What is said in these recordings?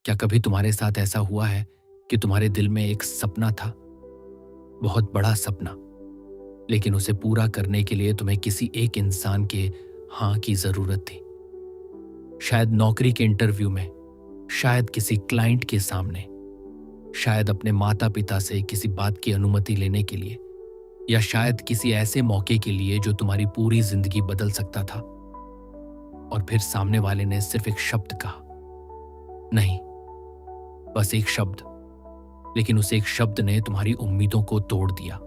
क्या कभी तुम्हारे साथ ऐसा हुआ है कि तुम्हारे दिल में एक सपना था, बहुत बड़ा सपना, लेकिन उसे पूरा करने के लिए तुम्हें किसी एक इंसान के हाँ की जरूरत थी? शायद नौकरी के इंटरव्यू में, शायद किसी क्लाइंट के सामने, शायद अपने माता पिता से किसी बात की अनुमति लेने के लिए, या शायद किसी ऐसे मौके के लिए जो तुम्हारी पूरी जिंदगी बदल सकता था। और फिर सामने वाले ने सिर्फ एक शब्द कहा, नहीं, बस एक शब्द, लेकिन उस एक शब्द ने तुम्हारी उम्मीदों को तोड़ दिया,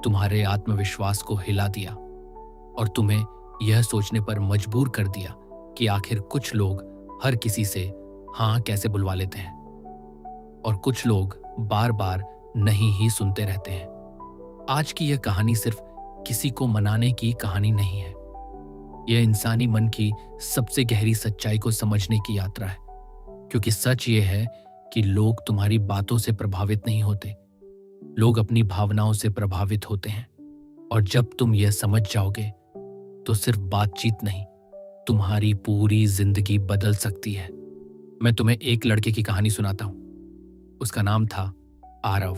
तुम्हारे आत्मविश्वास को हिला दिया और तुम्हें यह सोचने पर मजबूर कर दिया कि आखिर कुछ लोग हर किसी से हाँ कैसे बुलवा लेते हैं और कुछ लोग बार बार नहीं ही सुनते रहते हैं। आज की यह कहानी सिर्फ किसी को मनाने की कहानी नहीं है। यह इंसानी मन की सबसे गहरी सच्चाई को समझने की यात्रा है, क्योंकि सच यह है कि लोग तुम्हारी बातों से प्रभावित नहीं होते, लोग अपनी भावनाओं से प्रभावित होते हैं। और जब तुम यह समझ जाओगे तो सिर्फ बातचीत नहीं, तुम्हारी पूरी जिंदगी बदल सकती है। मैं तुम्हें एक लड़के की कहानी सुनाता हूं। उसका नाम था आरव।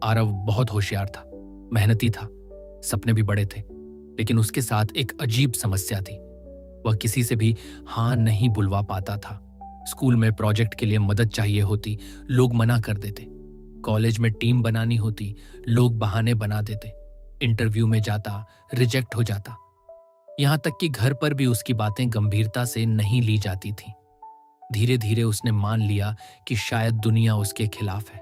आरव बहुत होशियार था, मेहनती था, सपने भी बड़े थे, लेकिन उसके साथ एक अजीब समस्या थी। वह किसी से भी हाँ नहीं बुलवा पाता था। स्कूल में प्रोजेक्ट के लिए मदद चाहिए होती, लोग मना कर देते। कॉलेज में टीम बनानी होती, लोग बहाने बना देते। इंटरव्यू में जाता, रिजेक्ट हो जाता। यहां तक कि घर पर भी उसकी बातें गंभीरता से नहीं ली जाती थीं। धीरे धीरे उसने मान लिया कि शायद दुनिया उसके खिलाफ है,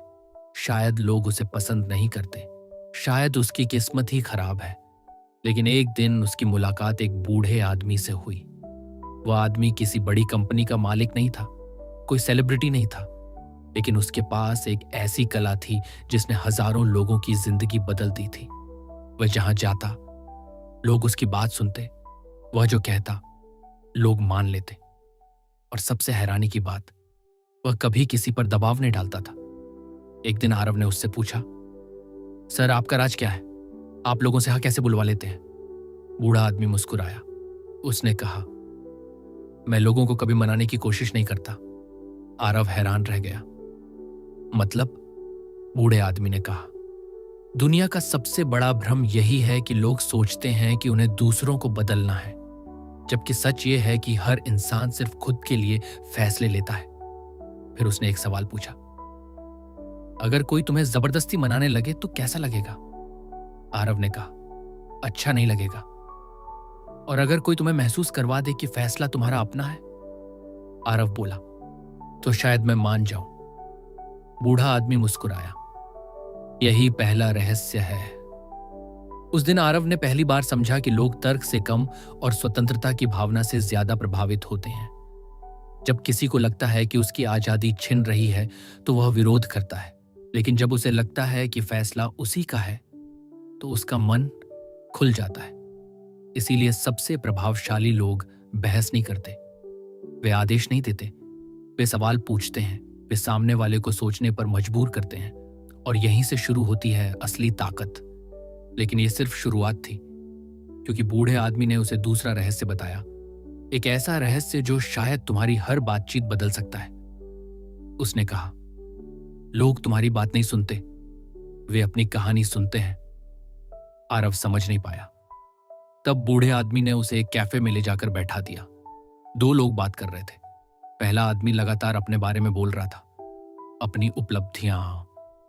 शायद लोग उसे पसंद नहीं करते, शायद उसकी किस्मत ही खराब है। लेकिन एक दिन उसकी मुलाकात एक बूढ़े आदमी से हुई। वह आदमी किसी बड़ी कंपनी का मालिक नहीं था, कोई सेलिब्रिटी नहीं था, लेकिन उसके पास एक ऐसी कला थी जिसने हजारों लोगों की जिंदगी बदल दी थी। वह जहां जाता, लोग उसकी बात सुनते, वह जो कहता, लोग मान लेते। और सबसे हैरानी की बात, वह कभी किसी पर दबाव नहीं डालता था। एक दिन आरव ने उससे पूछा, सर आपका राज क्या है? आप लोगों से हाँ कैसे बुलवा लेते हैं? बूढ़ा आदमी मुस्कुराया। उसने कहा, मैं लोगों को कभी मनाने की कोशिश नहीं करता। आरव हैरान रह गया। मतलब? बूढ़े आदमी ने कहा, दुनिया का सबसे बड़ा भ्रम यही है कि लोग सोचते हैं कि उन्हें दूसरों को बदलना है, जबकि सच ये है कि हर इंसान सिर्फ खुद के लिए फैसले लेता है। फिर उसने एक सवाल पूछा, अगर कोई तुम्हें जबरदस्ती मनाने लगे तो कैसा लगेगा? आरव ने कहा, अच्छा नहीं लगेगा। और अगर कोई तुम्हें महसूस करवा दे कि फैसला तुम्हारा अपना है? आरव बोला, तो शायद मैं मान जाऊं। बूढ़ा आदमी मुस्कुराया। यही पहला रहस्य है। उस दिन आरव ने पहली बार समझा कि लोग तर्क से कम और स्वतंत्रता की भावना से ज्यादा प्रभावित होते हैं। जब किसी को लगता है कि उसकी आजादी छिन रही है तो वह विरोध करता है, लेकिन जब उसे लगता है कि फैसला उसी का है तो उसका मन खुल जाता है। इसीलिए सबसे प्रभावशाली लोग बहस नहीं करते, वे आदेश नहीं देते, वे सवाल पूछते हैं, वे सामने वाले को सोचने पर मजबूर करते हैं। और यहीं से शुरू होती है असली ताकत। लेकिन यह सिर्फ शुरुआत थी, क्योंकि बूढ़े आदमी ने उसे दूसरा रहस्य बताया, एक ऐसा रहस्य जो शायद तुम्हारी हर बातचीत बदल सकता है। उसने कहा, लोग तुम्हारी बात नहीं सुनते, वे अपनी कहानी सुनते हैं। आरव समझ नहीं पाया। तब बूढ़े आदमी ने उसे एक कैफे में ले जाकर बैठा दिया। दो लोग बात कर रहे थे। पहला आदमी लगातार अपने बारे में बोल रहा था, अपनी उपलब्धियां,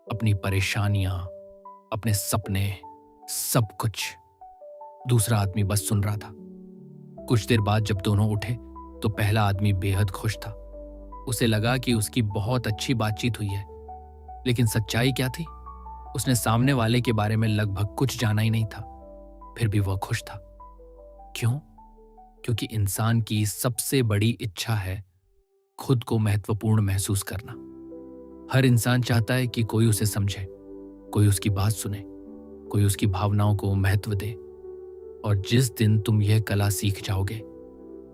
अपनी परेशानियां, अपने सपने, सब कुछ। दूसरा आदमी बस सुन रहा था। कुछ देर बाद जब दोनों उठे तो पहला आदमी बेहद खुश था। उसे लगा कि उसकी बहुत अच्छी बातचीत हुई है। लेकिन सच्चाई क्या थी? उसने सामने वाले के बारे में लगभग कुछ जाना ही नहीं था, फिर भी वह खुश था। क्यों? क्योंकि इंसान की सबसे बड़ी इच्छा है खुद को महत्वपूर्ण महसूस करना। हर इंसान चाहता है कि कोई उसे समझे, कोई उसकी बात सुने, कोई उसकी भावनाओं को महत्व दे। और जिस दिन तुम यह कला सीख जाओगे,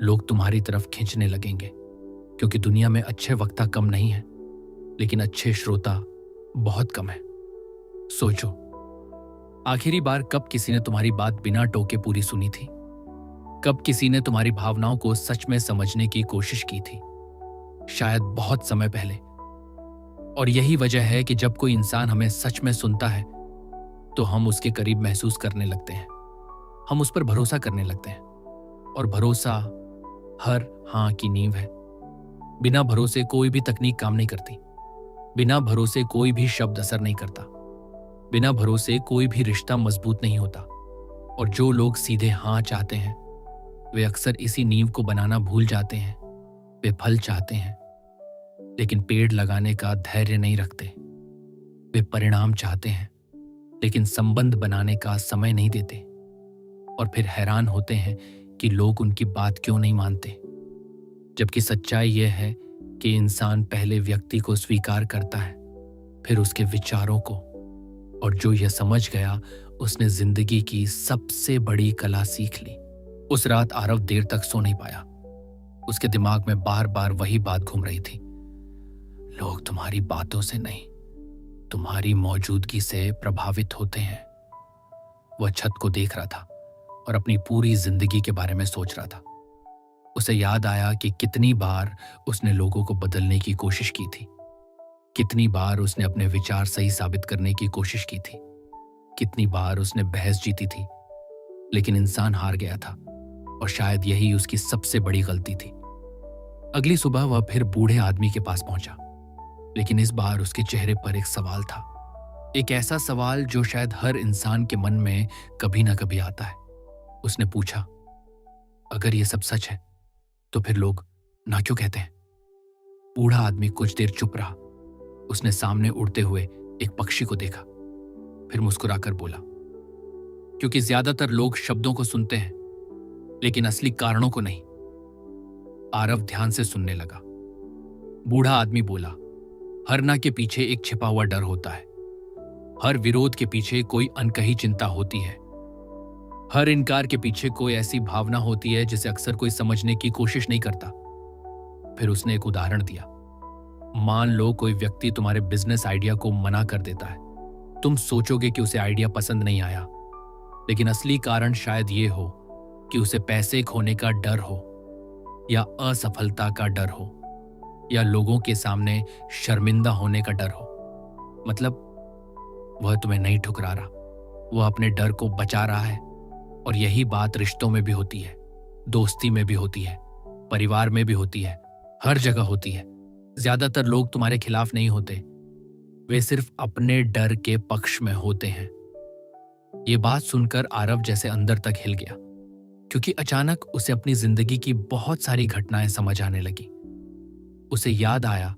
लोग तुम्हारी तरफ खींचने लगेंगे, क्योंकि दुनिया में अच्छे वक्ता कम नहीं है, लेकिन अच्छे श्रोता बहुत कम है। सोचो, आखिरी बार कब किसी ने तुम्हारी बात बिना टोके पूरी सुनी थी? कब किसी ने तुम्हारी भावनाओं को सच में समझने की कोशिश की थी? शायद बहुत समय पहले। और यही वजह है कि जब कोई इंसान हमें सच में सुनता है तो हम उसके करीब महसूस करने लगते हैं, हम उस पर भरोसा करने लगते हैं। और भरोसा हर हाँ की नींव है। बिना भरोसे कोई भी तकनीक काम नहीं करती, बिना भरोसे कोई भी शब्द असर नहीं करता, बिना भरोसे कोई भी रिश्ता मजबूत नहीं होता। और जो लोग सीधे हाँ चाहते हैं वे अक्सर इसी नींव को बनाना भूल जाते हैं। वे फल चाहते हैं लेकिन पेड़ लगाने का धैर्य नहीं रखते। वे परिणाम चाहते हैं लेकिन संबंध बनाने का समय नहीं देते। और फिर हैरान होते हैं कि लोग उनकी बात क्यों नहीं मानते। जबकि सच्चाई यह है कि इंसान पहले व्यक्ति को स्वीकार करता है, फिर उसके विचारों को। और जो यह समझ गया उसने जिंदगी की सबसे बड़ी कला सीख ली। उस रात आरव देर तक सो नहीं पाया। उसके दिमाग में बार बार वही बात घूम रही थी। लोग तुम्हारी बातों से नहीं, तुम्हारी मौजूदगी से प्रभावित होते हैं। वह छत को देख रहा था और अपनी पूरी जिंदगी के बारे में सोच रहा था। उसे याद आया कि कितनी बार उसने लोगों को बदलने की कोशिश की थी, कितनी बार उसने अपने विचार सही साबित करने की कोशिश की थी, कितनी बार उसने बहस जीती थी, लेकिन इंसान हार गया था। और शायद यही उसकी सबसे बड़ी गलती थी। अगली सुबह वह फिर बूढ़े आदमी के पास पहुंचा, लेकिन इस बार उसके चेहरे पर एक सवाल था। एक ऐसा सवाल जो शायद हर इंसान के मन में कभी ना कभी आता है। उसने पूछा, अगर ये सब सच है तो फिर लोग ना क्यों कहते हैं? बूढ़ा आदमी कुछ देर चुप रहा। उसने सामने उड़ते हुए एक पक्षी को देखा, फिर मुस्कुराकर बोला, क्योंकि ज्यादातर लोग शब्दों को सुनते हैं लेकिन असली कारणों को नहीं। आरव ध्यान से सुनने लगा। बूढ़ा आदमी बोला, हर ना के पीछे एक छिपा हुआ डर होता है, हर विरोध के पीछे कोई अनकही चिंता होती है, हर इनकार के पीछे कोई ऐसी भावना होती है जिसे अक्सर कोई समझने की कोशिश नहीं करता। फिर उसने एक उदाहरण दिया। मान लो कोई व्यक्ति तुम्हारे बिजनेस आइडिया को मना कर देता है। तुम सोचोगे कि उसे आइडिया पसंद नहीं आया, लेकिन असली कारण शायद ये हो कि उसे पैसे खोने का डर हो, या असफलता का डर हो, या लोगों के सामने शर्मिंदा होने का डर हो। मतलब वह तुम्हें नहीं ठुकरा रहा, वह अपने डर को बचा रहा है। और यही बात रिश्तों में भी होती है, दोस्ती में भी होती है, परिवार में भी होती है, हर जगह होती है। ज्यादातर लोग तुम्हारे खिलाफ नहीं होते, वे सिर्फ अपने डर के पक्ष में होते हैं। ये बात सुनकर आरव जैसे अंदर तक हिल गया, क्योंकि अचानक उसे अपनी जिंदगी की बहुत सारी घटनाएं समझ आने लगी। उसे याद आया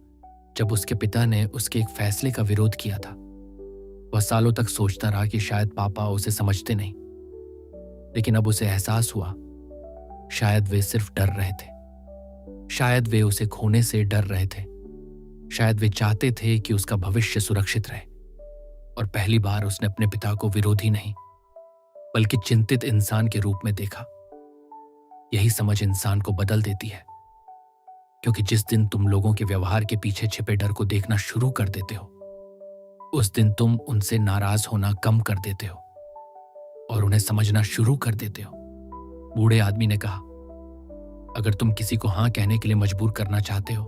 जब उसके पिता ने उसके एक फैसले का विरोध किया था। वह सालों तक सोचता रहा कि शायद पापा उसे समझते नहीं, लेकिन अब उसे एहसास हुआ शायद वे सिर्फ डर रहे थे, शायद वे उसे खोने से डर रहे थे, शायद वे चाहते थे कि उसका भविष्य सुरक्षित रहे। और पहली बार उसने अपने पिता को विरोधी नहीं बल्कि चिंतित इंसान के रूप में देखा। यही समझ इंसान को बदल देती है, क्योंकि जिस दिन तुम लोगों के व्यवहार के पीछे छिपे डर को देखना शुरू कर देते हो, उस दिन तुम उनसे नाराज होना कम कर देते हो और उन्हें समझना शुरू कर देते हो। बूढ़े आदमी ने कहा, अगर तुम किसी को हाँ कहने के लिए मजबूर करना चाहते हो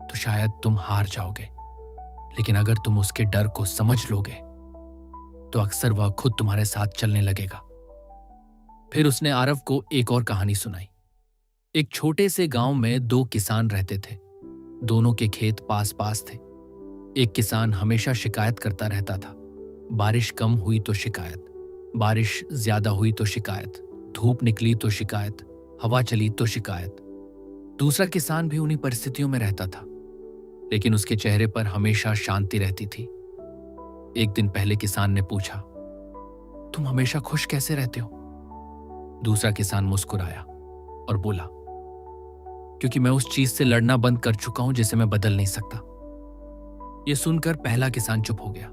तो शायद तुम हार जाओगे, लेकिन अगर तुम उसके डर को समझ लोगे तो अक्सर वह खुद तुम्हारे साथ चलने लगेगा। फिर उसने आरव को एक और कहानी सुनाई। एक छोटे से गांव में दो किसान रहते थे। दोनों के खेत पास पास थे। एक किसान हमेशा शिकायत करता रहता था। बारिश कम हुई तो शिकायत, बारिश ज्यादा हुई तो शिकायत, धूप निकली तो शिकायत, हवा चली तो शिकायत। दूसरा किसान भी उन्हीं परिस्थितियों में रहता था, लेकिन उसके चेहरे पर हमेशा शांति रहती थी। एक दिन पहले किसान ने पूछा, तुम हमेशा खुश कैसे रहते हो? दूसरा किसान मुस्कुराया और बोला, क्योंकि मैं उस चीज से लड़ना बंद कर चुका हूं जिसे मैं बदल नहीं सकता। यह सुनकर पहला किसान चुप हो गया।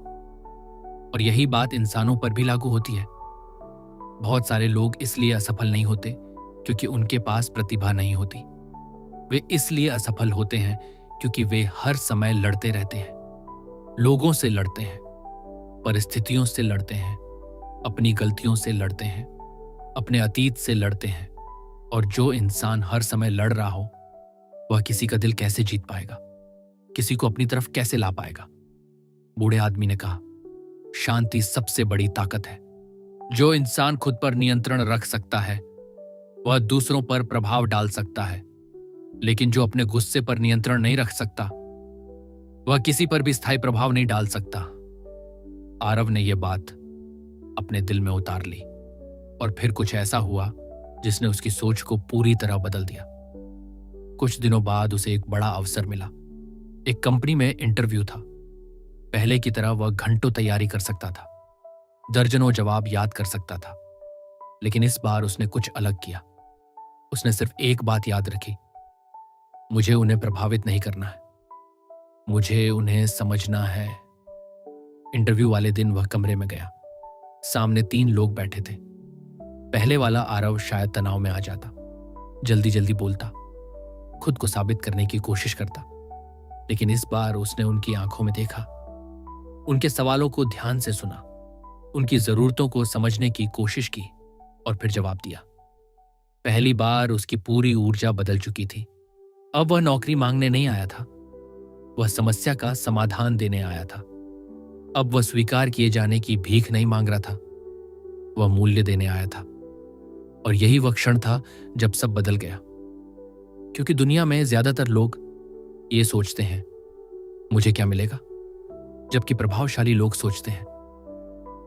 और यही बात इंसानों पर भी लागू होती है। बहुत सारे लोग इसलिए असफल नहीं होते क्योंकि उनके पास प्रतिभा नहीं होती। वे इसलिए असफल होते हैं क्योंकि वे हर समय लड़ते रहते हैं। लोगों से लड़ते हैं, परिस्थितियों से लड़ते हैं, अपनी गलतियों से लड़ते हैं, अपने अतीत से लड़ते हैं। और जो इंसान हर समय लड़ रहा हो वह किसी का दिल कैसे जीत पाएगा, किसी को अपनी तरफ कैसे ला पाएगा? बूढ़े आदमी ने कहा, शांति सबसे बड़ी ताकत है। जो इंसान खुद पर नियंत्रण रख सकता है वह दूसरों पर प्रभाव डाल सकता है, लेकिन जो अपने गुस्से पर नियंत्रण नहीं रख सकता वह किसी पर भी स्थायी प्रभाव नहीं डाल सकता। आरव ने यह बात अपने दिल में उतार ली और फिर कुछ ऐसा हुआ जिसने उसकी सोच को पूरी तरह बदल दिया। कुछ दिनों बाद उसे एक बड़ा अवसर मिला। एक कंपनी में इंटरव्यू था। पहले की तरह वह घंटों तैयारी कर सकता था, दर्जनों जवाब याद कर सकता था, लेकिन इस बार उसने कुछ अलग किया। उसने सिर्फ एक बात याद रखी, मुझे उन्हें प्रभावित नहीं करना है, मुझे उन्हें समझना है। इंटरव्यू वाले दिन वह कमरे में गया। सामने 3 लोग बैठे थे। पहले वाला आरव शायद तनाव में आ जाता, जल्दी जल्दी बोलता, खुद को साबित करने की कोशिश करता, लेकिन इस बार उसने उनकी आंखों में देखा, उनके सवालों को ध्यान से सुना, उनकी जरूरतों को समझने की कोशिश की और फिर जवाब दिया। पहली बार उसकी पूरी ऊर्जा बदल चुकी थी। अब वह नौकरी मांगने नहीं आया था, वह समस्या का समाधान देने आया था। अब वह स्वीकार किए जाने की भीख नहीं मांग रहा था, वह मूल्य देने आया था। और यही वह क्षण था जब सब बदल गया, क्योंकि दुनिया में ज्यादातर लोग ये सोचते हैं, मुझे क्या मिलेगा, जबकि प्रभावशाली लोग सोचते हैं,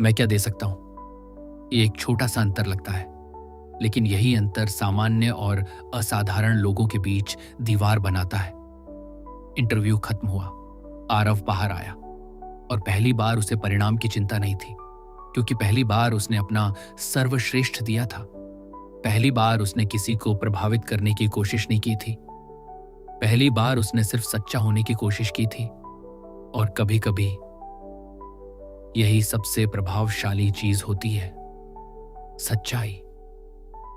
मैं क्या दे सकता हूं। ये एक छोटा सा अंतर लगता है, लेकिन यही अंतर सामान्य और असाधारण लोगों के बीच दीवार बनाता है। इंटरव्यू खत्म हुआ। आरव बाहर आया और पहली बार उसे परिणाम की चिंता नहीं थी, क्योंकि पहली बार उसने अपना सर्वश्रेष्ठ दिया था। पहली बार उसने किसी को प्रभावित करने की कोशिश नहीं की थी। पहली बार उसने सिर्फ सच्चा होने की कोशिश की थी। और कभी कभी यही सबसे प्रभावशाली चीज होती है, सच्चाई।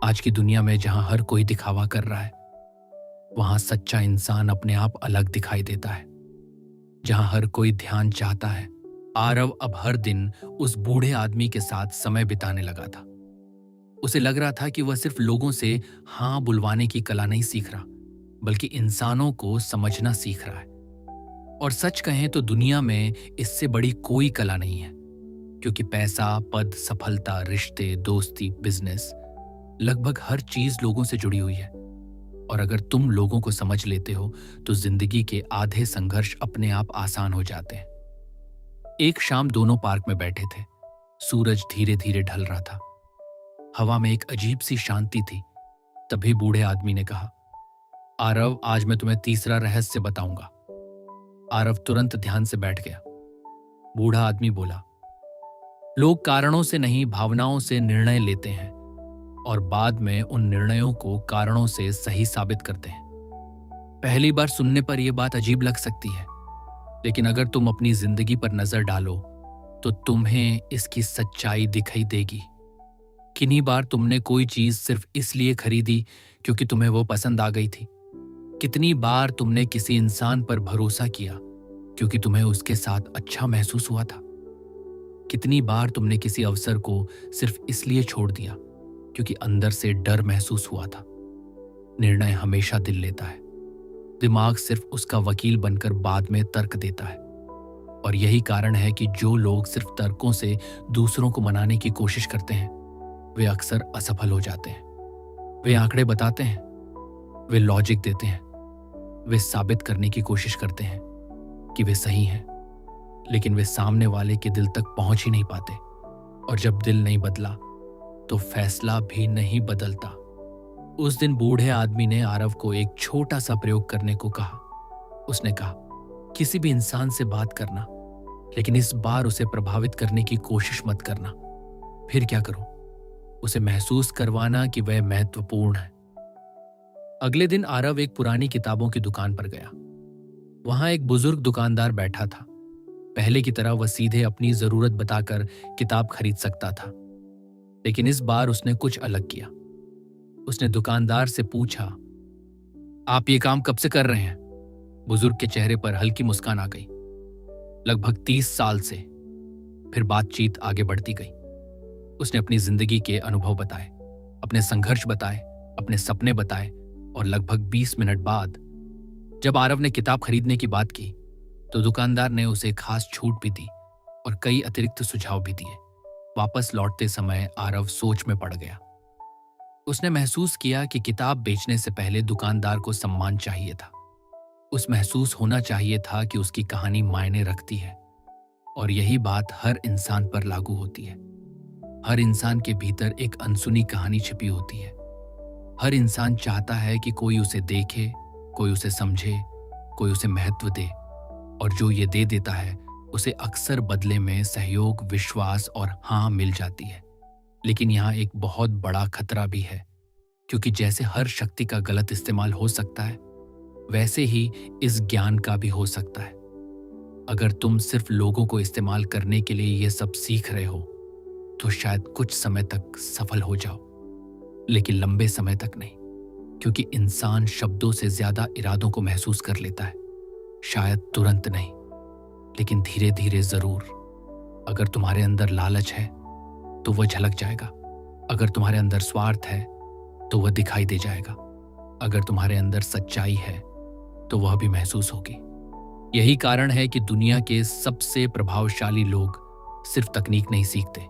आज की दुनिया में जहां हर कोई दिखावा कर रहा है, वहां सच्चा इंसान अपने आप अलग दिखाई देता है। जहां हर कोई ध्यान चाहता है, आरव अब हर दिन उस बूढ़े आदमी के साथ समय बिताने लगा था। उसे लग रहा था कि वह सिर्फ लोगों से हां बुलवाने की कला नहीं सीख रहा, बल्कि इंसानों को समझना सीख रहा है। और सच कहें तो दुनिया में इससे बड़ी कोई कला नहीं है, क्योंकि पैसा, पद, सफलता, रिश्ते, दोस्ती, बिजनेस, लगभग हर चीज लोगों से जुड़ी हुई है। और अगर तुम लोगों को समझ लेते हो तो जिंदगी के आधे संघर्ष अपने आप आसान हो जाते हैं। एक शाम दोनों पार्क में बैठे थे। सूरज धीरे धीरे ढल रहा था। हवा में एक अजीब सी शांति थी। तभी बूढ़े आदमी ने कहा, आरव, आज मैं तुम्हें तीसरा रहस्य बताऊंगा। आरव तुरंत ध्यान से बैठ गया। बूढ़ा आदमी बोला, लोग कारणों से नहीं, भावनाओं से निर्णय लेते हैं और बाद में उन निर्णयों को कारणों से सही साबित करते हैं। पहली बार सुनने पर यह बात अजीब लग सकती है, लेकिन अगर तुम अपनी जिंदगी पर नजर डालो तो तुम्हें इसकी सच्चाई दिखाई देगी। कितनी बार तुमने कोई चीज सिर्फ इसलिए खरीदी क्योंकि तुम्हें वो पसंद आ गई थी। कितनी बार तुमने किसी इंसान पर भरोसा किया क्योंकि तुम्हें उसके साथ अच्छा महसूस हुआ था। कितनी बार तुमने किसी अवसर को सिर्फ इसलिए छोड़ दिया क्योंकि अंदर से डर महसूस हुआ था। निर्णय हमेशा दिल लेता है। दिमाग सिर्फ उसका वकील बनकर बाद में तर्क देता है। और यही कारण है कि जो लोग सिर्फ तर्कों से दूसरों को मनाने की कोशिश करते हैं, वे अक्सर असफल हो जाते हैं। वे आंकड़े बताते हैं, वे लॉजिक देते हैं, वे साबित करने की कोशिश करते हैं कि वे सही हैं, लेकिन वे सामने वाले के दिल तक पहुंच ही नहीं पाते। और जब दिल नहीं बदला तो फैसला भी नहीं बदलता। उस दिन बूढ़े आदमी ने आरव को एक छोटा सा प्रयोग करने को कहा। उसने कहा, किसी भी इंसान से बात करना, लेकिन इस बार उसे प्रभावित करने की कोशिश मत करना। फिर क्या करूं? उसे महसूस करवाना कि वह महत्वपूर्ण है। अगले दिन आरव एक पुरानी किताबों की दुकान पर गया। वहां एक बुजुर्ग दुकानदार बैठा था। पहले की तरह वह सीधे अपनी जरूरत बताकर किताब खरीद सकता था, लेकिन इस बार उसने कुछ अलग किया। उसने दुकानदार से पूछा, आप ये काम कब से कर रहे हैं? बुजुर्ग के चेहरे पर हल्की मुस्कान आ गई। लगभग 30 साल से। फिर बातचीत आगे बढ़ती गई। उसने अपनी जिंदगी के अनुभव बताए, अपने संघर्ष बताए, अपने सपने बताए, और लगभग 20 मिनट बाद जब आरव ने किताब खरीदने की बात की तो दुकानदार ने उसे खास छूट भी दी और कई अतिरिक्त सुझाव भी दिए। वापस लौटते समय आरव सोच में पड़ गया। उसने महसूस किया कि किताब बेचने से पहले दुकानदार को सम्मान चाहिए था। उस महसूस होना चाहिए था कि उसकी कहानी मायने रखती है। और यही बात हर इंसान पर लागू होती है। हर इंसान के भीतर एक अनसुनी कहानी छिपी होती है। हर इंसान चाहता है कि कोई उसे देखे, कोई उसे समझे, कोई उसे महत्व दे, और जो ये दे देता है उसे अक्सर बदले में सहयोग, विश्वास और हाँ मिल जाती है। लेकिन यहाँ एक बहुत बड़ा खतरा भी है, क्योंकि जैसे हर शक्ति का गलत इस्तेमाल हो सकता है, वैसे ही इस ज्ञान का भी हो सकता है। अगर तुम सिर्फ लोगों को इस्तेमाल करने के लिए ये सब सीख रहे हो तो शायद कुछ समय तक सफल हो जाओ, लेकिन लंबे समय तक नहीं, क्योंकि इंसान शब्दों से ज्यादा इरादों को महसूस कर लेता है। शायद तुरंत नहीं, लेकिन धीरे धीरे जरूर। अगर तुम्हारे अंदर लालच है तो वह झलक जाएगा। अगर तुम्हारे अंदर स्वार्थ है तो वह दिखाई दे जाएगा। अगर तुम्हारे अंदर सच्चाई है तो वह भी महसूस होगी। यही कारण है कि दुनिया के सबसे प्रभावशाली लोग सिर्फ तकनीक नहीं सीखते,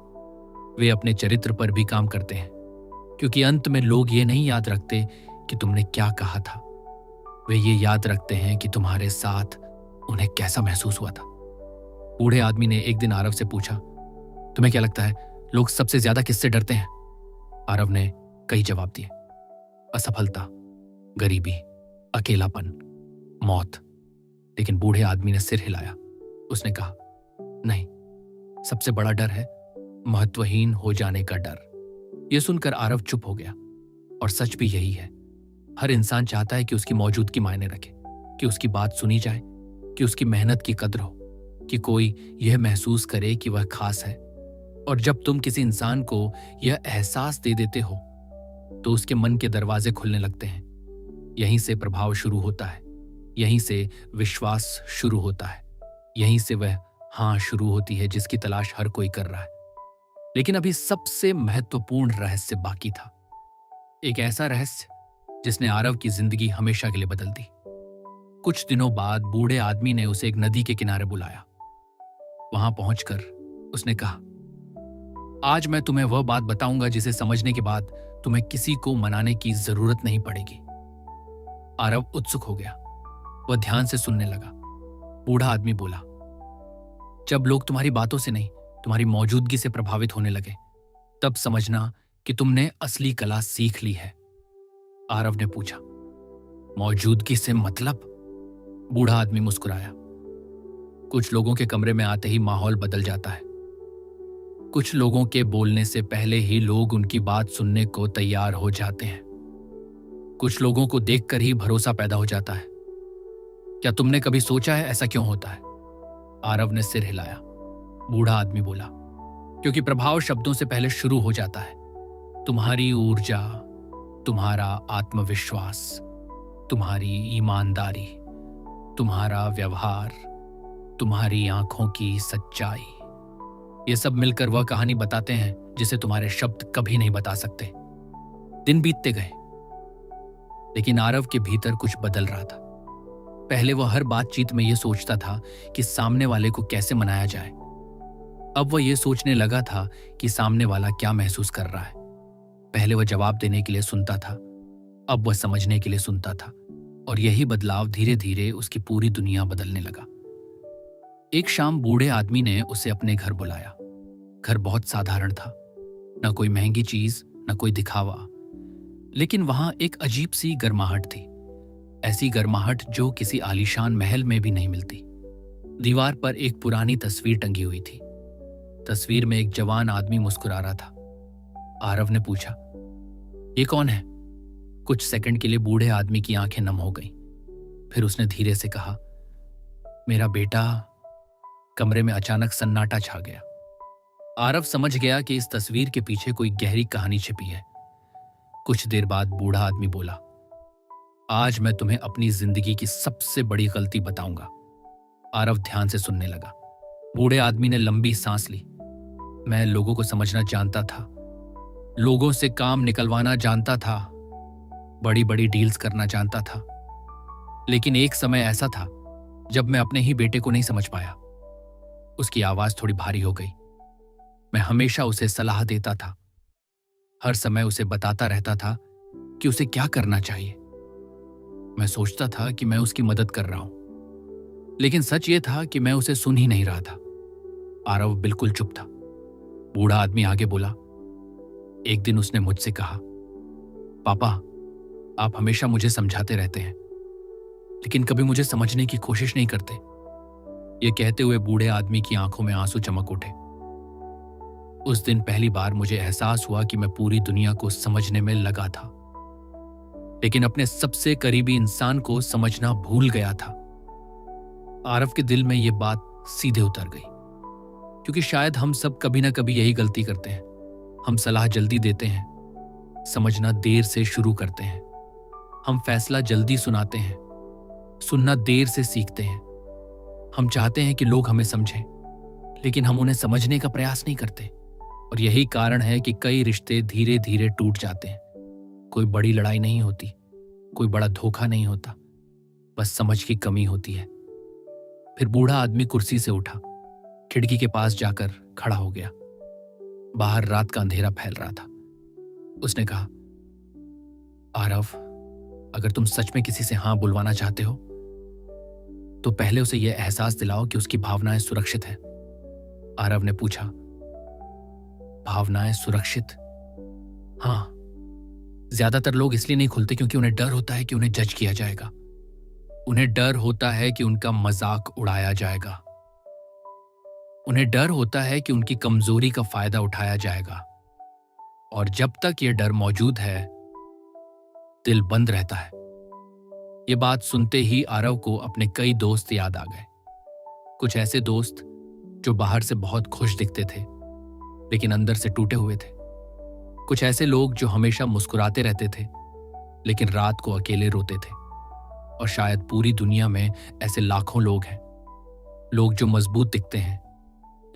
वे अपने चरित्र पर भी काम करते हैं, क्योंकि अंत में लोग ये नहीं याद रखते कि तुमने क्या कहा था, वे ये याद रखते हैं कि तुम्हारे साथ उन्हें कैसा महसूस हुआ था। बूढ़े आदमी ने एक दिन आरव से पूछा, तुम्हें क्या लगता है लोग सबसे ज्यादा किससे डरते हैं? आरव ने कई जवाब दिए। असफलता, गरीबी, अकेलापन, मौत। लेकिन बूढ़े आदमी ने सिर हिलाया। उसने कहा, नहीं, सबसे बड़ा डर है महत्वहीन हो जाने का डर। यह सुनकर आरव चुप हो गया। और सच भी यही है। हर इंसान चाहता है कि उसकी मौजूदगी मायने रखे, कि उसकी बात सुनी जाए, कि उसकी मेहनत की कद्र हो, कि कोई यह महसूस करे कि वह खास है। और जब तुम किसी इंसान को यह एहसास दे देते हो तो उसके मन के दरवाजे खुलने लगते हैं। यहीं से प्रभाव शुरू होता है, यहीं से विश्वास शुरू होता है, यहीं से वह हाँ शुरू होती है जिसकी तलाश हर कोई कर रहा है। लेकिन अभी सबसे महत्वपूर्ण रहस्य बाकी था। एक ऐसा रहस्य जिसने आरव की जिंदगी हमेशा के लिए बदल दी। कुछ दिनों बाद बूढ़े आदमी ने उसे एक नदी के किनारे बुलाया। वहां पहुंचकर उसने कहा, आज मैं तुम्हें वह बात बताऊंगा जिसे समझने के बाद तुम्हें किसी को मनाने की जरूरत नहीं पड़ेगी। आरव उत्सुक हो गया। वह ध्यान से सुनने लगा। बूढ़ा आदमी बोला, जब लोग तुम्हारी बातों से नहीं, तुम्हारी मौजूदगी से प्रभावित होने लगे, तब समझना कि तुमने असली कला सीख ली है। आरव ने पूछा, मौजूदगी से मतलब? बूढ़ा आदमी मुस्कुराया। कुछ लोगों के कमरे में आते ही माहौल बदल जाता है। कुछ लोगों के बोलने से पहले ही लोग उनकी बात सुनने को तैयार हो जाते हैं। कुछ लोगों को देखकर ही भरोसा पैदा हो जाता है। क्या तुमने कभी सोचा है ऐसा क्यों होता है? आरव ने सिर हिलाया। बूढ़ा आदमी बोला, क्योंकि प्रभाव शब्दों से पहले शुरू हो जाता है। तुम्हारी ऊर्जा, तुम्हारा आत्मविश्वास, तुम्हारी ईमानदारी, तुम्हारा व्यवहार, तुम्हारी आंखों की सच्चाई, ये सब मिलकर वह कहानी बताते हैं जिसे तुम्हारे शब्द कभी नहीं बता सकते। दिन बीतते गए, लेकिन आरव के भीतर कुछ बदल रहा था। पहले वह हर बातचीत में यह सोचता था कि सामने वाले को कैसे मनाया जाए। अब वह यह सोचने लगा था कि सामने वाला क्या महसूस कर रहा है। पहले वह जवाब देने के लिए सुनता था, अब वह समझने के लिए सुनता था। और यही बदलाव धीरे धीरे उसकी पूरी दुनिया बदलने लगा। एक शाम बूढ़े आदमी ने उसे अपने घर बुलाया। घर बहुत साधारण था, न कोई महंगी चीज, न कोई दिखावा, लेकिन वहां एक अजीब सी गर्माहट थी। ऐसी गर्माहट जो किसी आलीशान महल में भी नहीं मिलती। दीवार पर एक पुरानी तस्वीर टंगी हुई थी। तस्वीर में एक जवान आदमी मुस्कुरा रहा था। आरव ने पूछा, ये कौन है? कुछ सेकंड के लिए बूढ़े आदमी की आंखें नम हो गईं। फिर उसने धीरे से कहा, मेरा बेटा। कमरे में अचानक सन्नाटा छा गया। आरव समझ गया कि इस तस्वीर के पीछे कोई गहरी कहानी छिपी है। कुछ देर बाद बूढ़ा आदमी बोला, आज मैं तुम्हें अपनी जिंदगी की सबसे बड़ी गलती बताऊंगा। आरव ध्यान से सुनने लगा। बूढ़े आदमी ने लंबी सांस ली। मैं लोगों को समझना जानता था, लोगों से काम निकलवाना जानता था, बड़ी बड़ी डील्स करना जानता था, लेकिन एक समय ऐसा था जब मैं अपने ही बेटे को नहीं समझ पाया। उसकी आवाज थोड़ी भारी हो गई। मैं हमेशा उसे सलाह देता था, हर समय उसे बताता रहता था कि उसे क्या करना चाहिए। मैं सोचता था कि मैं उसकी मदद कर रहा हूं, लेकिन सच ये था कि मैं उसे सुन ही नहीं रहा था। आरव बिल्कुल चुप था। बूढ़ा आदमी आगे बोला। एक दिन उसने मुझसे कहा, पापा, आप हमेशा मुझे समझाते रहते हैं, लेकिन कभी मुझे समझने की कोशिश नहीं करते। ये कहते हुए बूढ़े आदमी की आंखों में आंसू चमक उठे। उस दिन पहली बार मुझे एहसास हुआ कि मैं पूरी दुनिया को समझने में लगा था, लेकिन अपने सबसे करीबी इंसान को समझना भूल गया था। आरव के दिल में यह बात सीधे उतर गई, क्योंकि शायद हम सब कभी ना कभी यही गलती करते हैं। हम सलाह जल्दी देते हैं, समझना देर से शुरू करते हैं। हम फैसला जल्दी सुनाते हैं, सुनना देर से सीखते हैं। हम चाहते हैं कि लोग हमें समझें, लेकिन हम उन्हें समझने का प्रयास नहीं करते। और यही कारण है कि कई रिश्ते धीरे धीरे टूट जाते हैं। कोई बड़ी लड़ाई नहीं होती, कोई बड़ा धोखा नहीं होता, बस समझ की कमी होती है। फिर बूढ़ा आदमी कुर्सी से उठा, खिड़की के पास जाकर खड़ा हो गया। बाहर रात का अंधेरा फैल रहा था। उसने कहा, आरव, अगर तुम सच में किसी से हां बुलवाना चाहते हो तो पहले उसे यह एहसास दिलाओ कि उसकी भावनाएं सुरक्षित है। आरव ने पूछा, भावनाएं सुरक्षित? हां, ज्यादातर लोग इसलिए नहीं खुलते क्योंकि उन्हें डर होता है कि उन्हें जज किया जाएगा। उन्हें डर होता है कि उनका मजाक उड़ाया जाएगा। उन्हें डर होता है कि उनकी कमजोरी का फायदा उठाया जाएगा। और जब तक यह डर मौजूद है, दिल बंद रहता है। ये बात सुनते ही आरव को अपने कई दोस्त याद आ गए। कुछ ऐसे दोस्त जो बाहर से बहुत खुश दिखते थे, लेकिन अंदर से टूटे हुए थे। कुछ ऐसे लोग जो हमेशा मुस्कुराते रहते थे, लेकिन रात को अकेले रोते थे। और शायद पूरी दुनिया में ऐसे लाखों लोग हैं, लोग जो मजबूत दिखते हैं,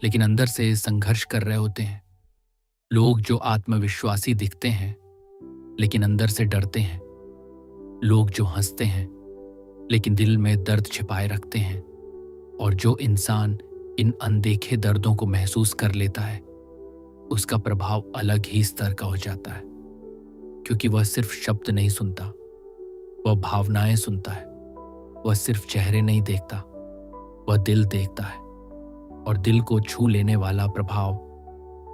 लेकिन अंदर से संघर्ष कर रहे होते हैं। लोग जो आत्मविश्वासी दिखते हैं, लेकिन अंदर से डरते हैं। लोग जो हंसते हैं, लेकिन दिल में दर्द छिपाए रखते हैं। और जो इंसान इन अनदेखे दर्दों को महसूस कर लेता है, उसका प्रभाव अलग ही स्तर का हो जाता है, क्योंकि वह सिर्फ शब्द नहीं सुनता, वह भावनाएं सुनता है। वह सिर्फ चेहरे नहीं देखता, वह दिल देखता है। और दिल को छू लेने वाला प्रभाव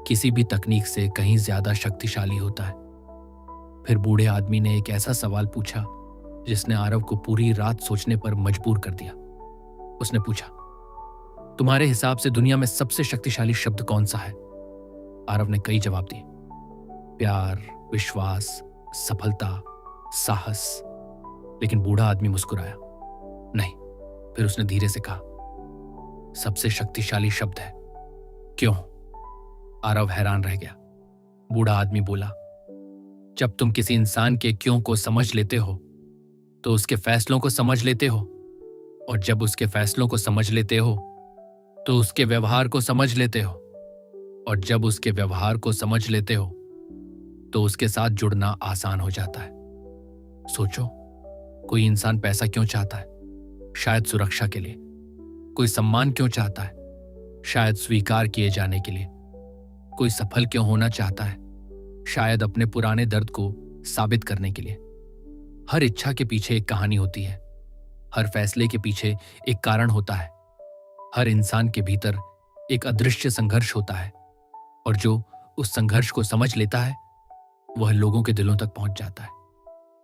किसी भी तकनीक से कहीं ज्यादा शक्तिशाली होता है। फिर बूढ़े आदमी ने एक ऐसा सवाल पूछा जिसने आरव को पूरी रात सोचने पर मजबूर कर दिया। उसने पूछा, तुम्हारे हिसाब से दुनिया में सबसे शक्तिशाली शब्द कौन सा है? आरव ने कई जवाब दिए, प्यार, विश्वास, सफलता, साहस। लेकिन बूढ़ा आदमी मुस्कुराया। नहीं। फिर उसने धीरे से कहा, सबसे शक्तिशाली शब्द है क्यों। आरव हैरान रह गया। बूढ़ा आदमी बोला, जब तुम किसी इंसान के क्यों को समझ लेते हो तो उसके फैसलों को समझ लेते हो, और जब उसके फैसलों को समझ लेते हो तो उसके व्यवहार को समझ लेते हो, और जब उसके व्यवहार को समझ लेते हो तो उसके साथ जुड़ना आसान हो जाता है। सोचो, कोई इंसान पैसा क्यों चाहता है? शायद सुरक्षा के लिए। कोई सम्मान क्यों चाहता है? शायद स्वीकार किए जाने के लिए। कोई सफल क्यों होना चाहता है? शायद अपने पुराने दर्द को साबित करने के लिए। हर इच्छा के पीछे एक कहानी होती है। हर फैसले के पीछे एक कारण होता है। हर इंसान के भीतर एक अदृश्य संघर्ष होता है, और जो उस संघर्ष को समझ लेता है वह लोगों के दिलों तक पहुंच जाता है।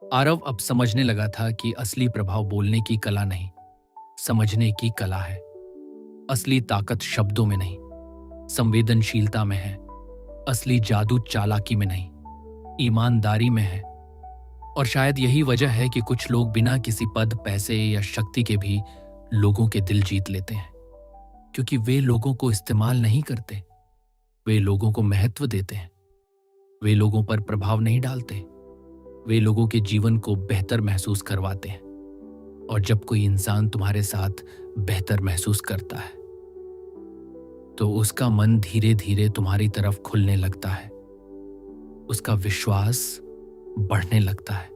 आरव अब समझने लगा था कि असली प्रभाव बोलने की कला नहीं, समझने की कला है। असली ताकत शब्दों में नहीं, संवेदनशीलता में है। असली जादू चालाकी में नहीं, ईमानदारी में है। और शायद यही वजह है कि कुछ लोग बिना किसी पद, पैसे या शक्ति के भी लोगों के दिल जीत लेते हैं, क्योंकि वे लोगों को इस्तेमाल नहीं करते, वे लोगों को महत्व देते हैं। वे लोगों पर प्रभाव नहीं डालते, वे लोगों के जीवन को बेहतर महसूस करवाते हैं। और जब कोई इंसान तुम्हारे साथ बेहतर महसूस करता है तो उसका मन धीरे धीरे तुम्हारी तरफ खुलने लगता है, उसका विश्वास बढ़ने लगता है।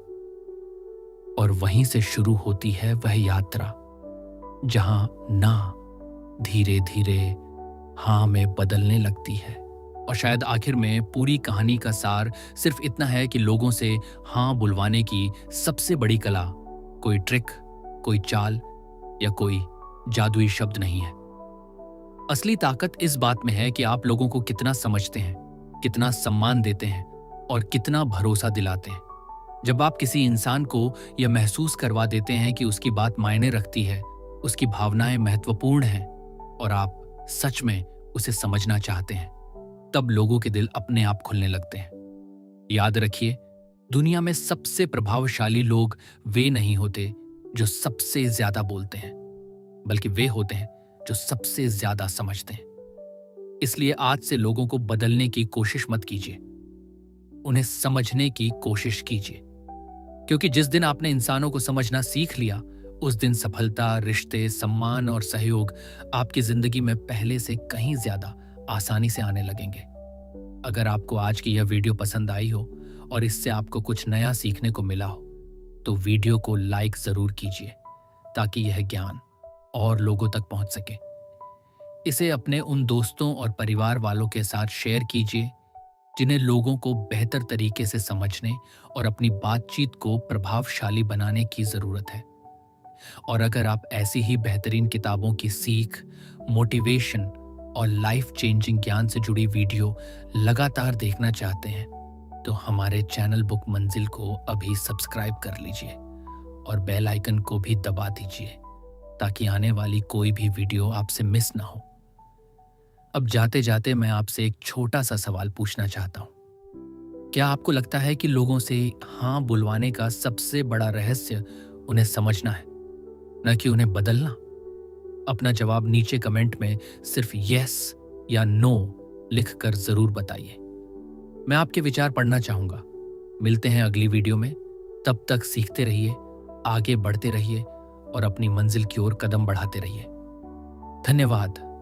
और वहीं से शुरू होती है वह यात्रा जहां ना धीरे धीरे हाँ में बदलने लगती है। और शायद आखिर में पूरी कहानी का सार सिर्फ इतना है कि लोगों से हाँ बुलवाने की सबसे बड़ी कला कोई ट्रिक, कोई चाल या कोई जादुई शब्द नहीं है। असली ताकत इस बात में है कि आप लोगों को कितना समझते हैं, कितना सम्मान देते हैं और कितना भरोसा दिलाते हैं। जब आप किसी इंसान को यह महसूस करवा देते हैं कि उसकी बात मायने रखती है, उसकी भावनाएं महत्वपूर्ण हैं और आप सच में उसे समझना चाहते हैं, तब लोगों के दिल अपने आप खुलने लगते हैं। याद रखिए, दुनिया में सबसे प्रभावशाली लोग वे नहीं होते जो सबसे ज्यादा बोलते हैं, बल्कि वे होते हैं जो सबसे ज्यादा समझते हैं। इसलिए आज से लोगों को बदलने की कोशिश मत कीजिए, उन्हें समझने की कोशिश कीजिए। क्योंकि जिस दिन आपने इंसानों को समझना सीख लिया, उस दिन सफलता, रिश्ते, सम्मान और सहयोग आपकी जिंदगी में पहले से कहीं ज्यादा आसानी से आने लगेंगे। अगर आपको आज की यह वीडियो पसंद आई हो और इससे आपको कुछ नया सीखने को मिला हो, तो वीडियो को लाइक जरूर कीजिए ताकि यह ज्ञान और लोगों तक पहुंच सके। इसे अपने उन दोस्तों और परिवार वालों के साथ शेयर कीजिए जिन्हें लोगों को बेहतर तरीके से समझने और अपनी बातचीत को प्रभावशाली बनाने की जरूरत है। और अगर आप ऐसी ही बेहतरीन किताबों की सीख, मोटिवेशन और लाइफ चेंजिंग ज्ञान से जुड़ी वीडियो लगातार देखना चाहते हैं, तो हमारे चैनल बुक मंजिल को अभी सब्सक्राइब कर लीजिए और बेल आइकन को भी दबा दीजिए ताकि आने वाली कोई भी वीडियो आपसे मिस ना हो। अब जाते जाते मैं आपसे एक छोटा सा सवाल पूछना चाहता हूं। क्या आपको लगता है कि लोगों से हाँ बुलवाने का सबसे बड़ा रहस्य उन्हें समझना है, न कि उन्हें बदलना? अपना जवाब नीचे कमेंट में सिर्फ यस या नो लिखकर जरूर बताइए। मैं आपके विचार पढ़ना चाहूंगा। मिलते हैं अगली वीडियो में। तब तक सीखते रहिए, आगे बढ़ते रहिए और अपनी मंजिल की ओर कदम बढ़ाते रहिए। धन्यवाद।